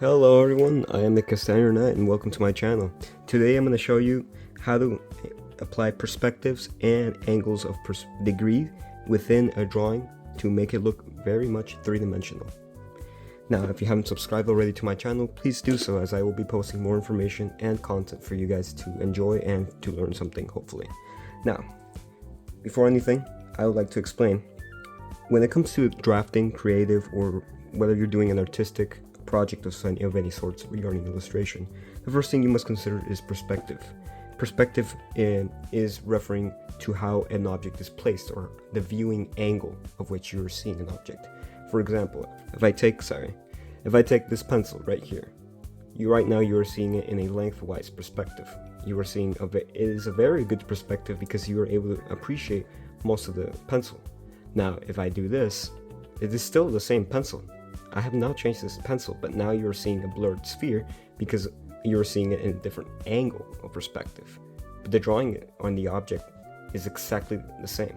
Hello everyone, I am the Castañer Knight and welcome to my channel. Today I'm going to show you how to apply perspectives and angles of degree within a drawing to make it look very much three-dimensional. Now if you haven't subscribed already to my channel, please do so, as I will be posting more information and content for you guys to enjoy and to learn something, hopefully. Now, before anything, I would like to explain, when it comes to drafting, creative, or whether you're doing an artistic project of any sorts regarding illustration, the first thing you must consider is perspective. Perspective is referring to how an object is placed, or the viewing angle of which you're seeing an object. For example, if I take this pencil right here, right now you are seeing it in a lengthwise perspective. You are seeing it is a very good perspective because you are able to appreciate most of the pencil. Now if I do this, it is still the same pencil. I have not changed this pencil, but now you're seeing a blurred sphere because you're seeing it in a different angle of perspective. But the drawing on the object is exactly the same,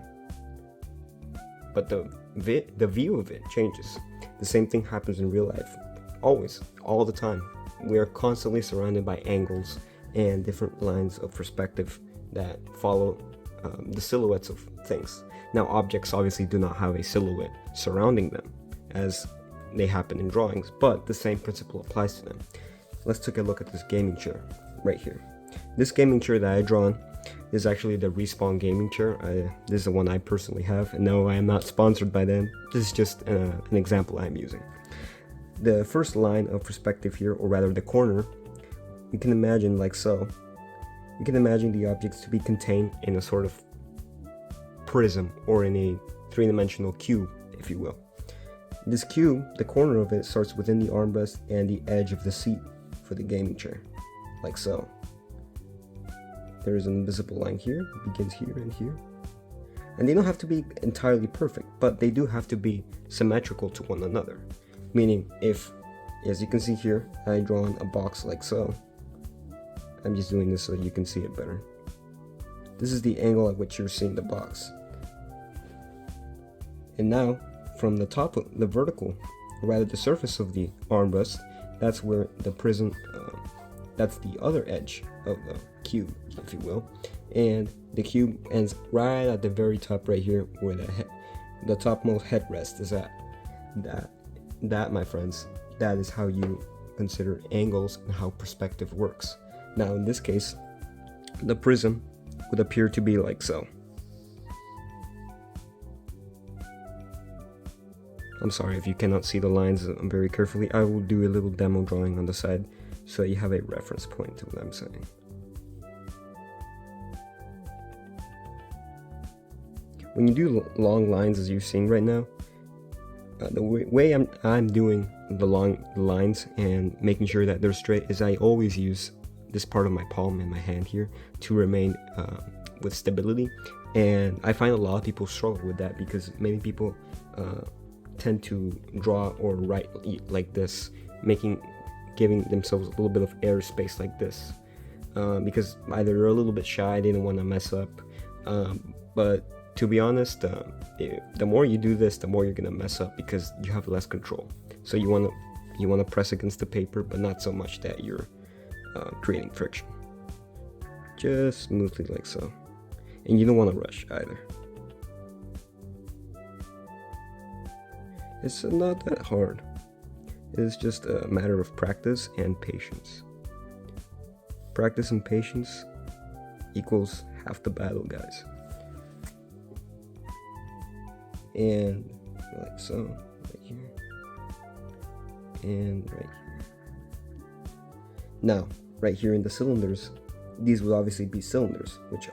but the view of it changes. The same thing happens in real life, always, all the time. We are constantly surrounded by angles and different lines of perspective that follow the silhouettes of things. Now objects obviously do not have a silhouette surrounding them as they happen in drawings, but the same principle applies to them. Let's take a look at this gaming chair right here. This gaming chair that I drawn is actually the Respawn gaming chair. This is the one I personally have, and no, I am not sponsored by them. This is just an example I'm using. The first line of perspective here, or rather the corner, you can imagine like so. You can imagine the objects to be contained in a sort of prism, or in a three-dimensional cube, if you will. This cube, the corner of it, starts within the armrest and the edge of the seat for the gaming chair, like so. There is an invisible line here, it begins here and here. And they don't have to be entirely perfect, but they do have to be symmetrical to one another. Meaning, if, as you can see here, I drawn a box like so. I'm just doing this so that you can see it better. This is the angle at which you're seeing the box. And now, from the top of the vertical, or rather the surface of the armrest, that's where the prism, that's the other edge of the cube, if you will, and the cube ends right at the very top right here, where the topmost headrest is at. That, my friends, that is how you consider angles and how perspective works. Now in this case, the prism would appear to be like so. I'm sorry if you cannot see the lines very carefully. I will do a little demo drawing on the side so you have a reference point to what I'm saying. When you do long lines as you're seeing right now, the way I'm doing the long lines and making sure that they're straight is I always use this part of my palm in my hand here to remain with stability. And I find a lot of people struggle with that because many people tend to draw or write like this, giving themselves a little bit of airspace like this, because either they're a little bit shy, they don't want to mess up, but to be honest, the more you do this, the more you're gonna mess up because you have less control. So you want to press against the paper, but not so much that you're creating friction. Just smoothly like so, and you don't want to rush either. It's not that hard. It's just a matter of practice and patience. Practice and patience equals half the battle, guys. And like so, right here, and right here. Now, right here in the cylinders, these would obviously be cylinders, which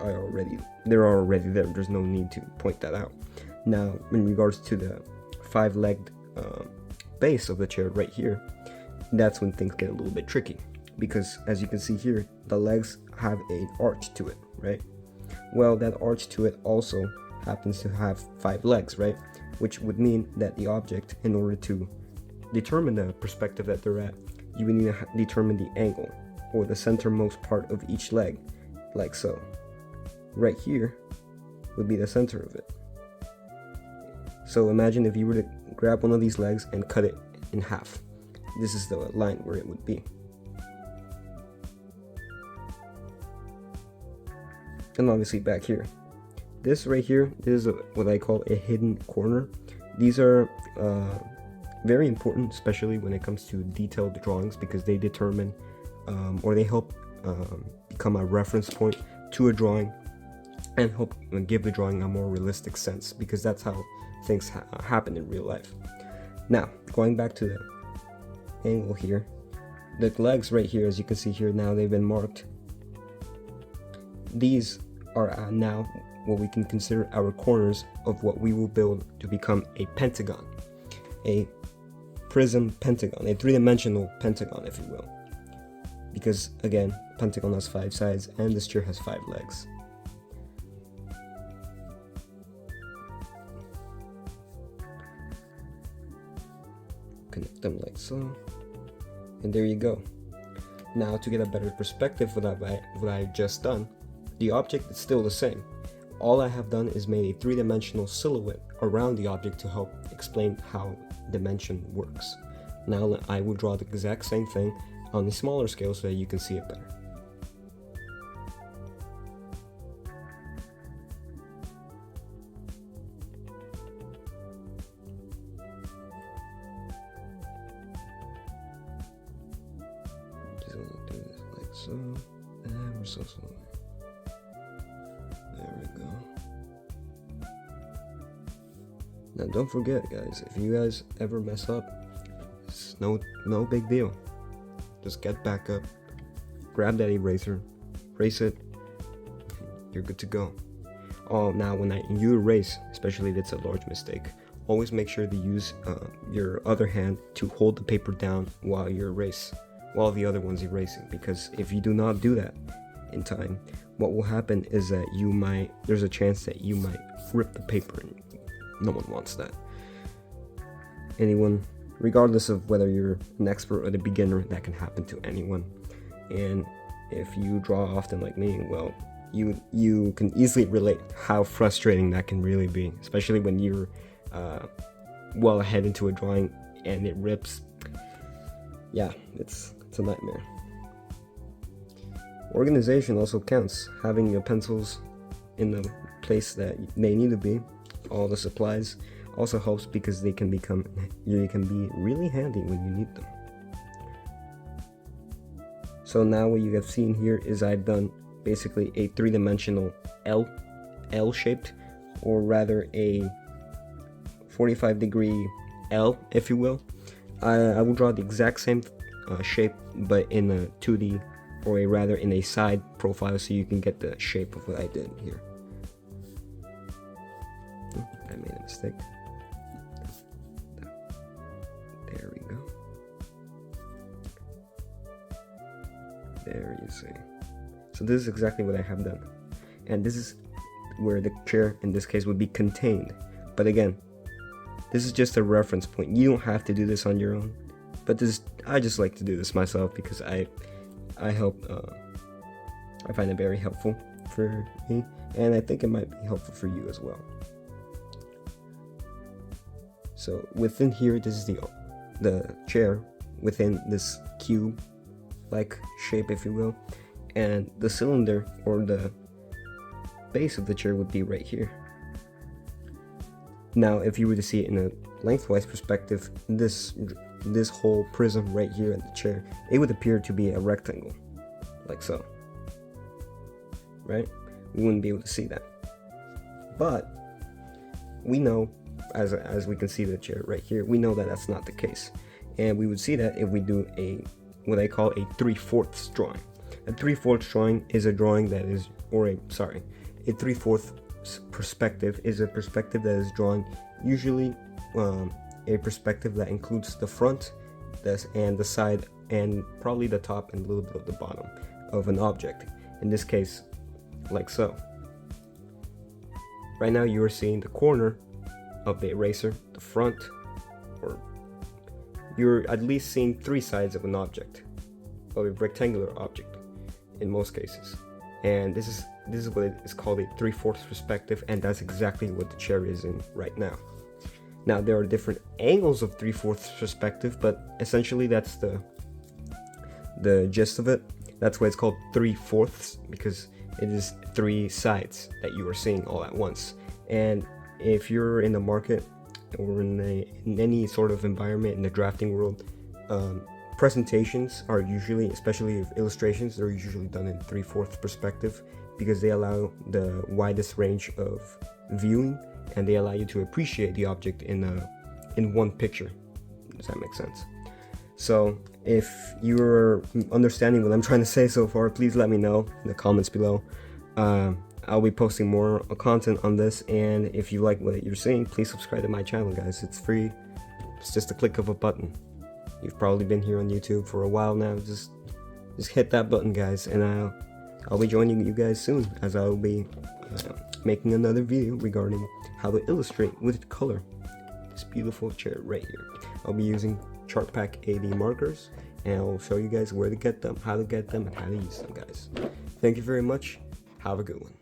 they're already there. There's no need to point that out. Now, in regards to the five-legged base of the chair right here, that's when things get a little bit tricky, because as you can see here, the legs have an arch to it, right? Well, that arch to it also happens to have 5 legs, right? Which would mean that the object, in order to determine the perspective that they're at, you would need to determine the angle, or the centermost part of each leg, like so. Right here would be the center of it. So imagine if you were to grab one of these legs and cut it in half. this is the line where it would be. And obviously back here, this right here is what I call a hidden corner. These are very important, especially when it comes to detailed drawings, because they determine or they help become a reference point to a drawing and help give the drawing a more realistic sense, because that's how things happen in real life. Now, going back to the angle here, the legs right here, as you can see here, now they've been marked. These are now what we can consider our corners of what we will build to become a pentagon, a prism pentagon, a three-dimensional pentagon, if you will. Because again, pentagon has 5 sides and this chair has 5 legs. Connect them like so, and there you go. Now, to get a better perspective of what I've just done, the object is still the same. All I have done is made a 3-dimensional silhouette around the object to help explain how dimension works. Now I will draw the exact same thing on a smaller scale so that you can see it better. Just gonna do this like so, and we're so slow. There we go. Now don't forget, guys, if you guys ever mess up, it's no big deal. Just get back up, grab that eraser, erase it, you're good to go. Oh, now when you erase, especially if it's a large mistake, always make sure to use your other hand to hold the paper down while while the other one's erasing, because if you do not do that in time, what will happen is that there's a chance that you might rip the paper, and no one wants that. Anyone, regardless of whether you're an expert or a beginner, that can happen to anyone. And if you draw often like me, well, you can easily relate how frustrating that can really be, especially when you're well ahead into a drawing and it rips. Yeah, it's a nightmare. Organization also counts. Having your pencils in the place that they need to be, all the supplies, also helps, because they can be really handy when you need them. So now what you have seen here is I've done basically a 3-dimensional L-shaped, or rather a 45-degree L, if you will. I will draw the exact same shape, but in a 2D, or rather in a side profile, so you can get the shape of what I did here. I made a mistake. There we go. There you see. So this is exactly what I have done. And this is where the chair, in this case, would be contained. But again, this is just a reference point. You don't have to do this on your own. But I just like to do this myself, because I find it very helpful for me, and I think it might be helpful for you as well. So within here, this is the chair within this cube-like shape, if you will, and the cylinder, or the base of the chair, would be right here. Now, if you were to see it in a lengthwise perspective, this whole prism right here at the chair, it would appear to be a rectangle, like so, right? We wouldn't be able to see that, but we know, as we can see the chair right here, we know that that's not the case, and we would see that if we do what I call a 3/4 drawing. A 3/4 drawing is a drawing that is, a 3/4 perspective is a perspective that is drawn, usually a perspective that includes the front, and the side, and probably the top and a little bit of the bottom of an object. In this case, like so. Right now you are seeing the corner of the eraser, the front, or you're at least seeing 3 sides of an object, of a rectangular object in most cases. And this is what is called a 3/4 perspective, and that's exactly what the chair is in right now. Now there are different angles of 3/4 perspective, but essentially that's the gist of it. That's why it's called 3/4, because it is 3 sides that you are seeing all at once. And if you're in the market or in any sort of environment in the drafting world, presentations are usually, especially illustrations, they're usually done in 3/4 perspective, because they allow the widest range of viewing, and they allow you to appreciate the object in one picture. Does that make sense? So if you're understanding what I'm trying to say so far, please let me know in the comments below. I'll be posting more content on this, and if you like what you're seeing, please subscribe to my channel, guys. It's free. It's just a click of a button. You've probably been here on YouTube for a while now. Just hit that button, guys, and I'll be joining you guys soon, as I'll be making another video regarding how to illustrate with color this beautiful chair right here. I'll be using Chart Pack AD markers, and I'll show you guys where to get them, how to get them, and how to use them, guys. Thank you very much. Have a good one.